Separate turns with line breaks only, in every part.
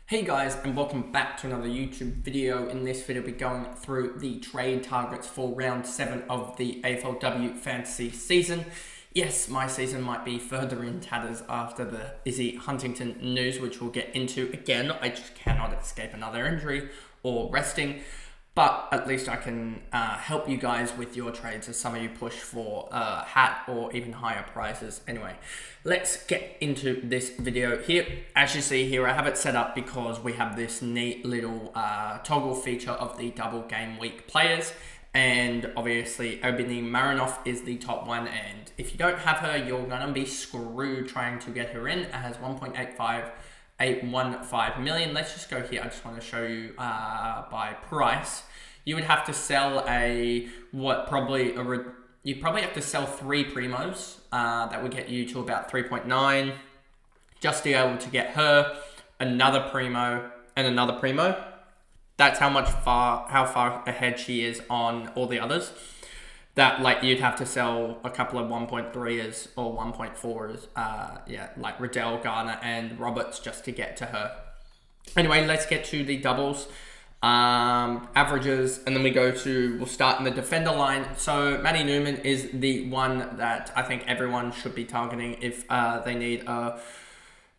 Hey guys, and welcome back to another YouTube video. In this video, we'll be going through the trade targets for round 7 of the AFLW fantasy season. Yes, my season might be further in tatters after the Izzy Huntington news, which we'll get into again. I just cannot escape another injury or resting. But at least I can help you guys with your trades as some of you push for hat or even higher prices. Anyway, let's get into this video here. As you see here, I have it set up because we have this neat little toggle feature of the double game week players. And obviously, Obini Marinoff is the top one. And if you don't have her, you're going to be screwed trying to get her in. It has 1.815 million. Let's just go here. I just want to show you by price. You would have to sell you probably have to sell 3 primos. That would get you to about 3.9, just to be able to get her, another primo, and another primo. That's how far ahead she is on all the others. That you'd have to sell a couple of 1.3s or 1.4s, like Riddell, Garner, and Roberts just to get to her. Anyway, let's get to the doubles, averages, and then we'll start in the defender line. So Maddie Newman is the one that I think everyone should be targeting if they need a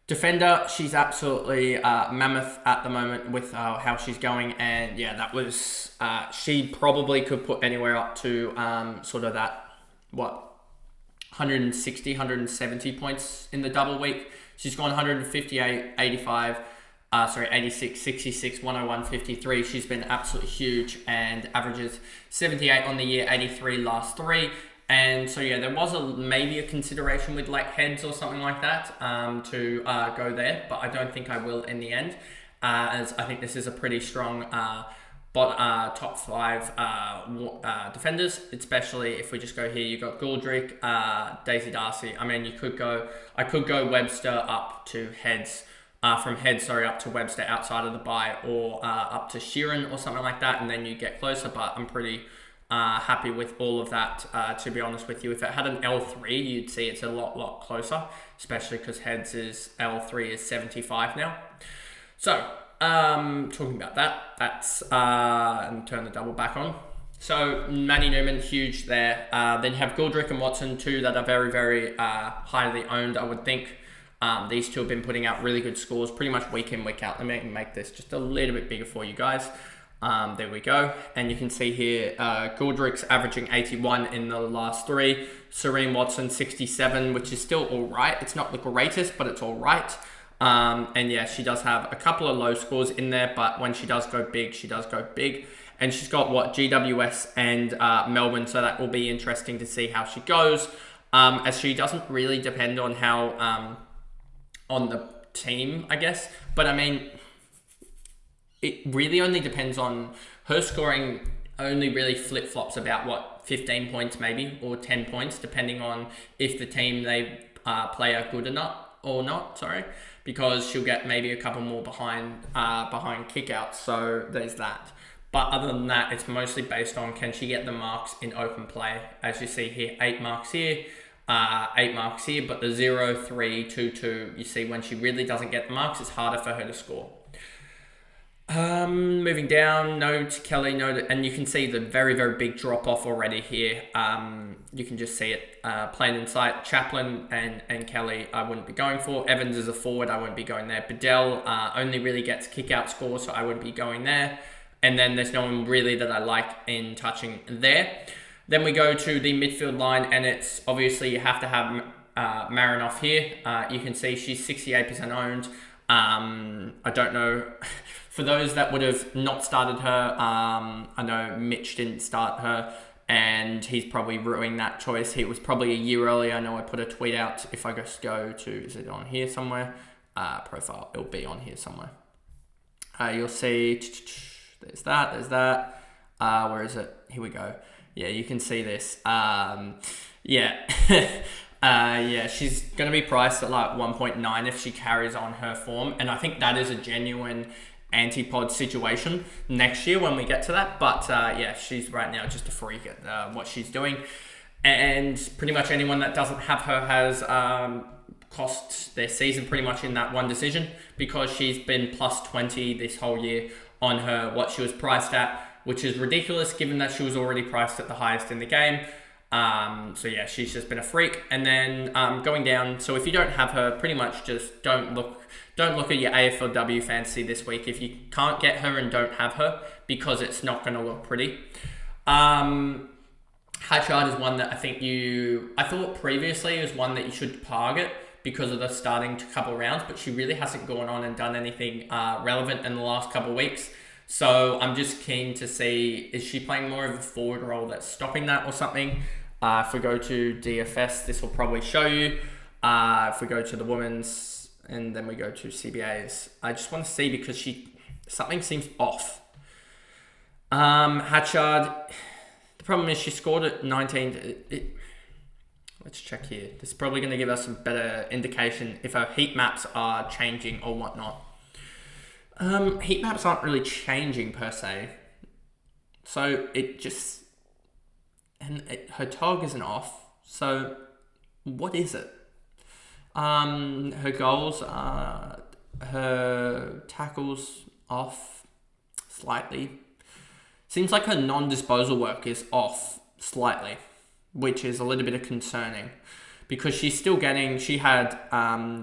defender. She's absolutely mammoth at the moment with how she's going, and yeah, that was she probably could put anywhere up to sort of that 160, 170 points in the double week. She's gone 158, 85, 86, 66, 101, 53. She's been absolutely huge and averages 78 on the year, 83 last 3. And so yeah, there was maybe a consideration with like heads or something like that to go there, but I don't think I will in the end, as I think this is a pretty strong top 5 defenders, especially if we just go here. You got Gouldrick, Daisy Darcy. I mean, I could go Webster up to heads. From heads, up to Webster outside of the bye, or up to Sheeran or something like that, and then you get closer. But I'm pretty happy with all of that, to be honest with you. If it had an L3, you'd see it's a lot closer, especially because heads is L3 is 75 now. So talking about that's and turn the double back on. So Maddie Newman, huge there. Then you have Gouldrick and Watson, two that are very highly owned, I would think. These two have been putting out really good scores pretty much week in, week out. Let me make this just a little bit bigger for you guys. There we go. And you can see here, Gouldrick's averaging 81 in the last 3. Serene Watson, 67, which is still all right. It's not the greatest, but it's all right. And yeah, she does have a couple of low scores in there, but when she does go big, she does go big. And she's got GWS and Melbourne, so that will be interesting to see how she goes, as she doesn't really depend on how... on the team, I guess. But I mean, it really only depends on her scoring. Only really flip-flops about 15 points maybe, or 10 points, depending on if the team they play are good or not, because she'll get maybe a couple more behind kickouts. So there's that. But other than that, it's mostly based on, can she get the marks in open play? As you see here, 8 marks here, 8 marks here, but the 0, 3, 2, 2, you see when she really doesn't get the marks, it's harder for her to score. Moving down, no to Kelly, and you can see the very big drop off already here. You can just see it plain in sight. Chaplin and Kelly I wouldn't be going for. Evans is a forward, I wouldn't be going there. Bedell only really gets kick out scores, so I wouldn't be going there. And then there's no one really that I like in touching there. Then we go to the midfield line, and it's obviously you have to have Marinoff here. You can see she's 68% owned. I don't know, for those that would have not started her, I know Mitch didn't start her, and he's probably ruining that choice. He was probably a year early. I know I put a tweet out. If I just go to, is it on here somewhere? Profile, it'll be on here somewhere. You'll see, there's that. Where is it? Here we go. Yeah, you can see this. Yeah, she's going to be priced at like 1.9 if she carries on her form. And I think that is a genuine antipod situation next year when we get to that. But yeah, she's right now just a freak at what she's doing. And pretty much anyone that doesn't have her has cost their season pretty much in that one decision, because she's been plus 20 this whole year on what she was priced at, which is ridiculous given that she was already priced at the highest in the game. So yeah, she's just been a freak. And then going down, so if you don't have her, pretty much just don't look at your AFLW fantasy this week if you can't get her and don't have her, because it's not going to look pretty. Hatchard is one that I thought previously was one that you should target because of the starting couple rounds, but she really hasn't gone on and done anything relevant in the last couple of weeks. So I'm just keen to see, is she playing more of a forward role that's stopping that or something? If we go to DFS, this will probably show you. If we go to the women's and then we go to CBAs, I just want to see, because something seems off. Hatchard, the problem is she scored at 19. Let's check here. This is probably going to give us a better indication if our heat maps are changing or whatnot. Heat maps aren't really changing per se. So it just... her tog isn't off. So what is it? Her goals are... her tackles off slightly. Seems like her non-disposal work is off slightly, which is a little bit concerning, because she's still getting... She had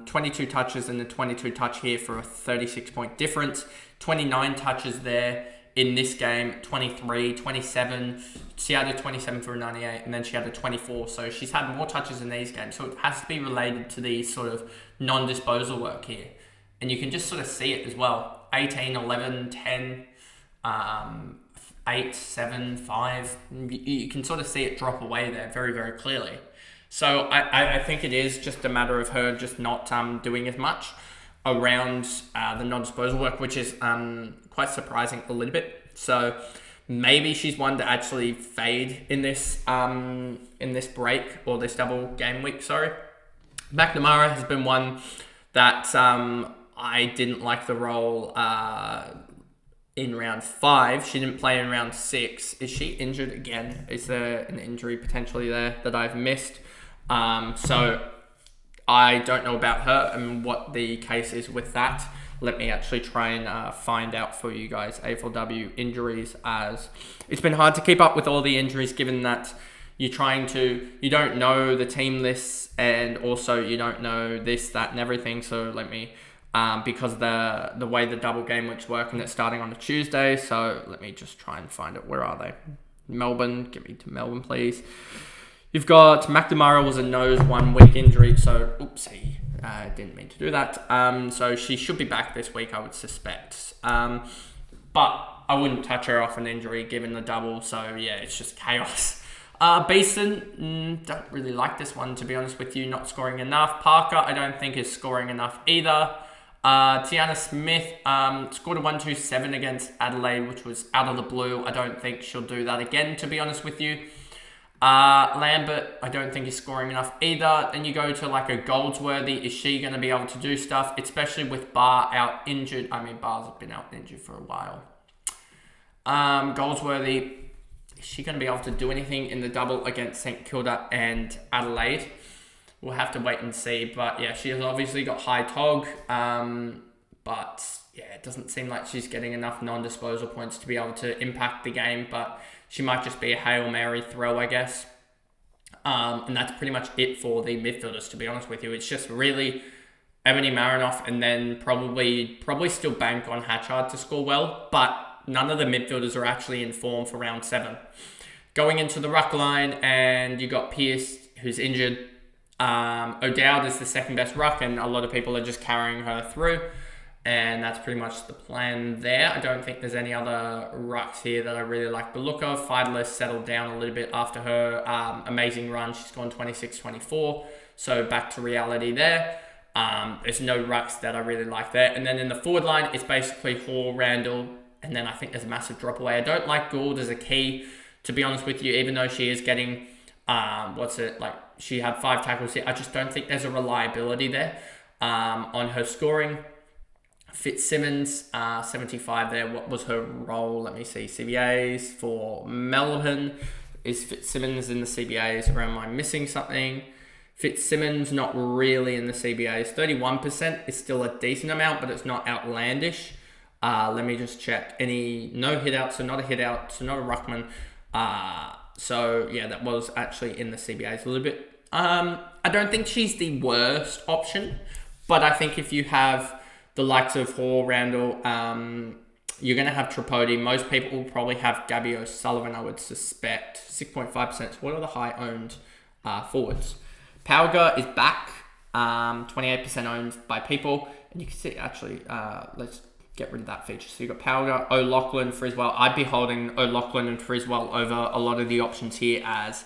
22 touches and a 22 touch here for a 36-point difference. 29 touches there in this game, 23, 27. She had a 27 for a 98, and then she had a 24. So she's had more touches in these games. So it has to be related to the sort of non-disposal work here. And you can just sort of see it as well. 18, 11, 10, 8, 7, 5. You can sort of see it drop away there very, very clearly. So I think it is just a matter of her just not doing as much around the non-disposal work, which is quite surprising a little bit. So maybe she's one to actually fade in this break, or this double game week, sorry. McNamara has been one that I didn't like the role in round 5. She didn't play in round 6. Is she injured again? Is there an injury potentially there that I've missed? So I don't know about her and what the case is with that. Let me actually try and find out for you guys. AFLW injuries, as it's been hard to keep up with all the injuries, given that you don't know the team lists, and also you don't know this, that, and everything. So let me, because the way the double game weeks work, and it's starting on a Tuesday. So let me just try and find it. Where are they? Melbourne. Get me to Melbourne, please. You've got McNamara was a nose 1 week injury, so oopsie, didn't mean to do that. So she should be back this week, I would suspect. But I wouldn't touch her off an injury given the double, so yeah, it's just chaos. Beeson, don't really like this one, to be honest with you, not scoring enough. Parker, I don't think is scoring enough either. Tiana Smith scored a 127 against Adelaide, which was out of the blue. I don't think she'll do that again, to be honest with you. Lambert, I don't think is scoring enough either. Then you go to like a Goldsworthy. Is she going to be able to do stuff, especially with Barr out injured? I mean, Barr's been out injured for a while. Goldsworthy, is she going to be able to do anything in the double against St Kilda and Adelaide? We'll have to wait and see. But yeah, she has obviously got high tog. But yeah, it doesn't seem like she's getting enough non-disposal points to be able to impact the game. But she might just be a Hail Mary throw, I guess. And that's pretty much it for the midfielders, to be honest with you. It's just really Ebony Marinoff, and then probably still bank on Hatchard to score well, but none of the midfielders are actually in form for round 7. Going into the ruck line, and you got Pearce, who's injured. O'Dowd is the second best ruck, and a lot of people are just carrying her through. And that's pretty much the plan there. I don't think there's any other rucks here that I really like the look of. Fideless settled down a little bit after her amazing run. She's gone 26-24. So back to reality there. There's no rucks that I really like there. And then in the forward line, it's basically Hall, Randall, and then I think there's a massive drop away. I don't like Gould as a key, to be honest with you, even though she is getting, she had 5 tackles here. I just don't think there's a reliability there on her scoring. Fitzsimmons, 75 there. What was her role? Let me see. CBAs for Melbourne. Is Fitzsimmons in the CBAs, or am I missing something? Fitzsimmons, not really in the CBAs. 31% is still a decent amount, but it's not outlandish. Let me just check. Any no hit out, so not a hit out, so not a ruckman. So yeah, that was actually in the CBAs a little bit. I don't think she's the worst option, but I think if you have the likes of Hall, Randall, you're going to have Tripodi. Most people will probably have Gabby O'Sullivan, I would suspect. 6.5%. So what are the high-owned forwards? Pauga is back. 28% owned by people. And you can see, actually, let's get rid of that feature. So you've got Pauga, O'Loughlin, Friswell. I'd be holding O'Loughlin and Friswell over a lot of the options here, as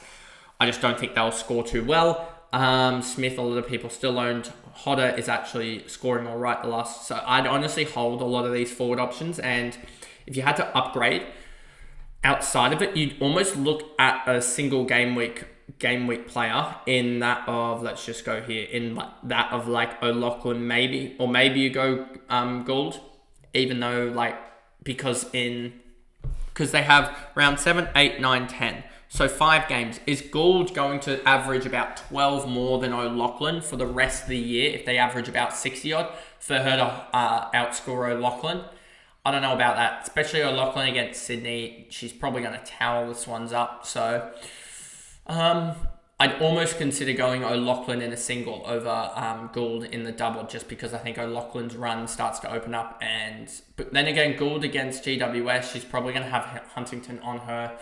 I just don't think they'll score too well. Smith, a lot of people still owned. Hodder is actually scoring all right the last. So I'd honestly hold a lot of these forward options. And if you had to upgrade outside of it, you'd almost look at a single game week player in that of, let's just go here, in that of like O'Loughlin maybe, or maybe you go Gould, even though like, because they have round 7, 8, 9, 10. So 5 games. Is Gould going to average about 12 more than O'Loughlin for the rest of the year if they average about 60 odd for her to outscore O'Loughlin? I don't know about that, especially O'Loughlin against Sydney. She's probably going to towel this one's up. So I'd almost consider going O'Loughlin in a single over Gould in the double, just because I think O'Loughlin's run starts to open up. But then again, Gould against GWS, she's probably going to have Huntington on her.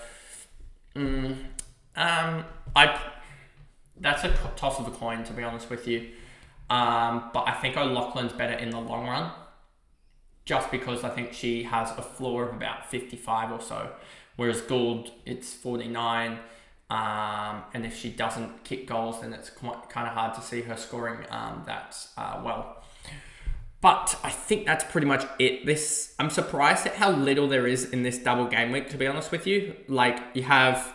That's a toss of a coin, to be honest with you. But I think O'Loughlin's better in the long run, just because I think she has a floor of about 55 or so, whereas Gould, it's 49. And if she doesn't kick goals, then it's kind of hard to see her scoring that well. But I think that's pretty much it. I'm surprised at how little there is in this double game week, to be honest with you. Like, you have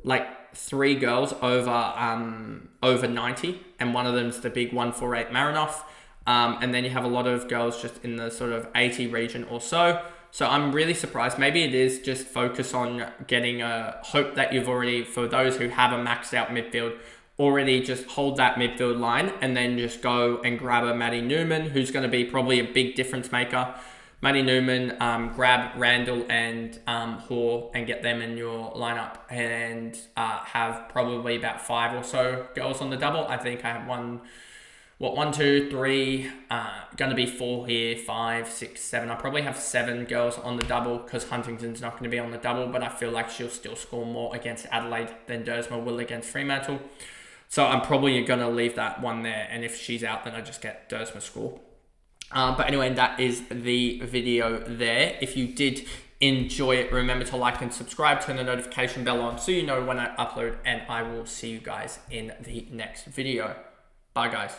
like 3 girls over 90, and one of them's the big 148 Marinoff. And then you have a lot of girls just in the sort of 80 region or so. So I'm really surprised. Maybe it is just focus on getting hope that you've already, for those who have a maxed out midfield, already just hold that midfield line and then just go and grab a Maddie Newman, who's going to be probably a big difference maker. Maddie Newman, grab Randall and Hoare and get them in your lineup, and have probably about 5 or so girls on the double. I think I have 1, 2, 3, going to be 4 here, 5, 6, 7. I probably have 7 girls on the double, because Huntington's not going to be on the double, but I feel like she'll still score more against Adelaide than Dersma will against Fremantle. So I'm probably going to leave that one there, and if she's out, then I just get Dersma score. But anyway, that is the video there. If you did enjoy it, remember to like and subscribe, turn the notification bell on so you know when I upload, and I will see you guys in the next video. Bye, guys.